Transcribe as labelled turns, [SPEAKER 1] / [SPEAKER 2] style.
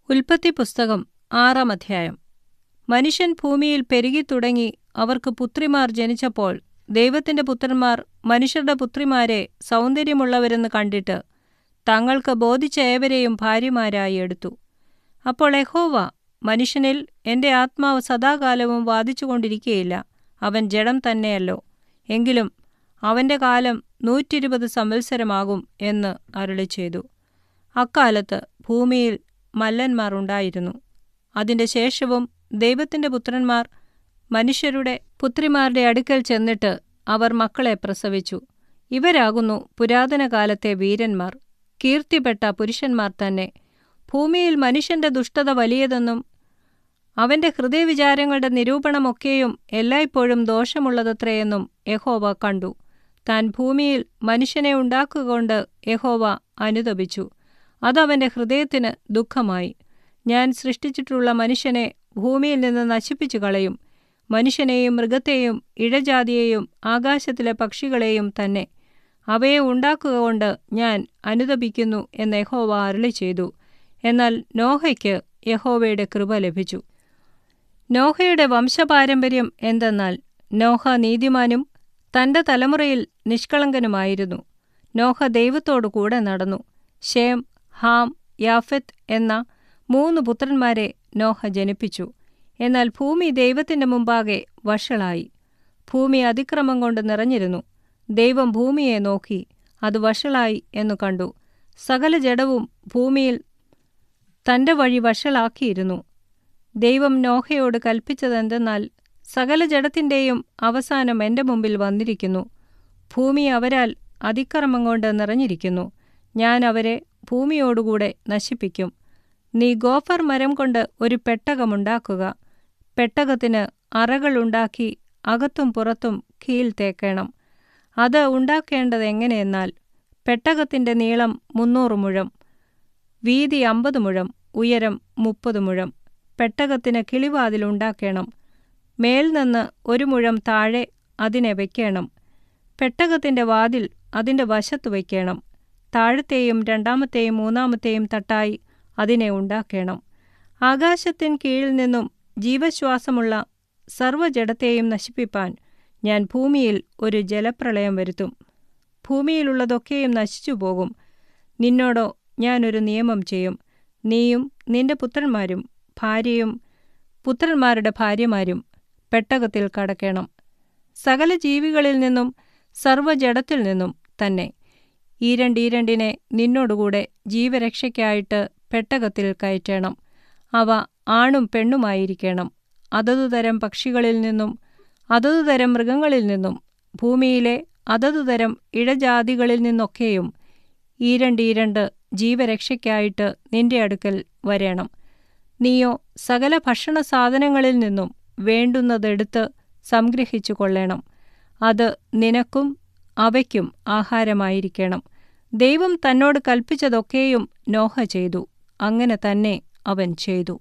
[SPEAKER 1] ഉൽപ്പത്തി പുസ്തകം 6-ാം അധ്യായം. മനുഷ്യൻ ഭൂമിയിൽ പെരുകിത്തുടങ്ങി അവർക്ക് പുത്രിമാർ ജനിച്ചപ്പോൾ ദൈവത്തിന്റെ പുത്രന്മാർ മനുഷ്യരുടെ പുത്രിമാരെ സൗന്ദര്യമുള്ളവരെന്ന് കണ്ടിട്ട് തങ്ങൾക്ക് ബോധിച്ച ഏവരെയും ഭാര്യമാരായി എടുത്തു. അപ്പോൾ യഹോവ, മനുഷ്യനിൽ എന്റെ ആത്മാവ് സദാകാലവും വാദിച്ചുകൊണ്ടിരിക്കുകയില്ല, അവൻ ജഡം തന്നെയല്ലോ, എങ്കിലും അവന്റെ കാലം 120 സംവത്സരമാകും എന്ന് അരുളിച്ചെയ്തു. അക്കാലത്ത് ഭൂമിയിൽ മല്ലന്മാർ ഉണ്ടായിരുന്നു. അതിന്റെ ശേഷവും ദൈവത്തിന്റെ പുത്രന്മാർ മനുഷ്യരുടെ പുത്രിമാരുടെ അടുക്കൽ ചെന്നിട്ട് അവർ മക്കളെ പ്രസവിച്ചു. ഇവരാകുന്നു പുരാതന കാലത്തെ വീരന്മാർ, കീർത്തിപ്പെട്ട പുരുഷന്മാർ തന്നെ. ഭൂമിയിൽ മനുഷ്യന്റെ ദുഷ്ടത വലിയതെന്നും അവന്റെ ഹൃദയവിചാരങ്ങളുടെ നിരൂപണമൊക്കെയും എല്ലായ്പ്പോഴും ദോഷമുള്ളതത്രയെന്നും യഹോവ കണ്ടു. താൻ ഭൂമിയിൽ മനുഷ്യനെ ഉണ്ടാക്കുകൊണ്ട് യഹോവ അനുതപിച്ചു. അതവന്റെ ഹൃദയത്തിന് ദുഃഖമായി. ഞാൻ സൃഷ്ടിച്ചിട്ടുള്ള മനുഷ്യനെ ഭൂമിയിൽ നിന്ന് നശിപ്പിച്ചു കളയും, മനുഷ്യനെയും മൃഗത്തെയും ഇഴജാതിയെയും ആകാശത്തിലെ പക്ഷികളെയും തന്നെ. അവയെ ഉണ്ടാക്കുകകൊണ്ട് ഞാൻ അനുതപിക്കുന്നു എന്ന് യഹോവ അരുളിച്ചെയ്തു. എന്നാൽ നോഹയ്ക്ക് യഹോവയുടെ കൃപ ലഭിച്ചു. നോഹയുടെ വംശപാരമ്പര്യം എന്തെന്നാൽ, നോഹ നീതിമാനും തന്റെ തലമുറയിൽ നിഷ്കളങ്കനുമായിരുന്നു. നോഹ ദൈവത്തോടു കൂടെ നടന്നു. ശേം, ഹാം, യാഫെത്ത് എന്ന 3 പുത്രന്മാരെ നോഹ ജനിപ്പിച്ചു. എന്നാൽ ഭൂമി ദൈവത്തിന്റെ മുമ്പാകെ വഷളായി. ഭൂമി അതിക്രമം കൊണ്ട് നിറഞ്ഞിരുന്നു. ദൈവം ഭൂമിയെ നോക്കി, അത് വഷളായി എന്നു കണ്ടു. സകല ജഡവും ഭൂമിയിൽ തന്റെ വഴി വഷളാക്കിയിരുന്നു. ദൈവം നോഹയോട് കൽപ്പിച്ചതെന്തെന്നാൽ, സകല ജഡത്തിന്റെയും അവസാനം എന്റെ മുമ്പിൽ വന്നിരിക്കുന്നു. ഭൂമി അവരാൽ അതിക്രമം കൊണ്ട് നിറഞ്ഞിരിക്കുന്നു. ഞാൻ അവരെ ഭൂമിയോടുകൂടെ നശിപ്പിക്കും. നീ ഗോഫർ മരം കൊണ്ട് ഒരു പെട്ടകമുണ്ടാക്കുക. പെട്ടകത്തിന് അറകളുണ്ടാക്കി അകത്തും പുറത്തും കീൽ തേക്കണം. അത് ഉണ്ടാക്കേണ്ടതെങ്ങനെയെന്നാൽ, പെട്ടകത്തിന്റെ നീളം 300 മുഴം, വീതി 50 മുഴം, ഉയരം 30 മുഴം. പെട്ടകത്തിന് കിളിവാതിലുണ്ടാക്കണം. മേൽനിന്ന് 1 മുഴം താഴെ അതിനെ വയ്ക്കണം. പെട്ടകത്തിന്റെ വാതിൽ അതിന്റെ വശത്തു വയ്ക്കണം. താഴത്തെയും 2-ാമത്തെയും 3-ാമത്തെയും തട്ടായി അതിനെ ഉണ്ടാക്കണം. ആകാശത്തിൻ കീഴിൽ നിന്നും ജീവശ്വാസമുള്ള സർവ്വജഡത്തെയും നശിപ്പിപ്പാൻ ഞാൻ ഭൂമിയിൽ ഒരു ജലപ്രളയം വരുത്തും. ഭൂമിയിലുള്ളതൊക്കെയും നശിച്ചുപോകും. നിന്നോടോ ഞാനൊരു നിയമം ചെയ്യും. നീയും നിന്റെ പുത്രന്മാരും ഭാര്യയും പുത്രന്മാരുടെ ഭാര്യമാരും പെട്ടകത്തിൽ കടക്കണം. സകല ജീവികളിൽ നിന്നും സർവ്വജഡത്തിൽ നിന്നും തന്നെ ഈരണ്ടീരണ്ടിനെ നിന്നോടുകൂടെ ജീവരക്ഷയ്ക്കായിട്ട് പെട്ടകത്തിൽ കയറ്റണം. അവ ആണും പെണ്ണുമായിരിക്കണം. അതതുതരം പക്ഷികളിൽ നിന്നും അതതുതരം മൃഗങ്ങളിൽ നിന്നും ഭൂമിയിലെ അതതുതരം ഇഴജാതികളിൽ നിന്നൊക്കെയും ഈരണ്ടീരണ്ട് ജീവരക്ഷയ്ക്കായിട്ട് നിന്റെ അടുക്കൽ വരേണം. നീയോ സകല ഭക്ഷണ സാധനങ്ങളിൽ നിന്നും വേണ്ടുന്നതെടുത്ത് സംഗ്രഹിച്ചു കൊള്ളേണം. അത് നിനക്കും അവയ്ക്കും ആഹാരമായിരിക്കണം. ദൈവം തന്നോട് കൽപ്പിച്ചതൊക്കെയും നോഹ ചെയ്തു. അങ്ങനെ തന്നെ അവൻ ചെയ്തു.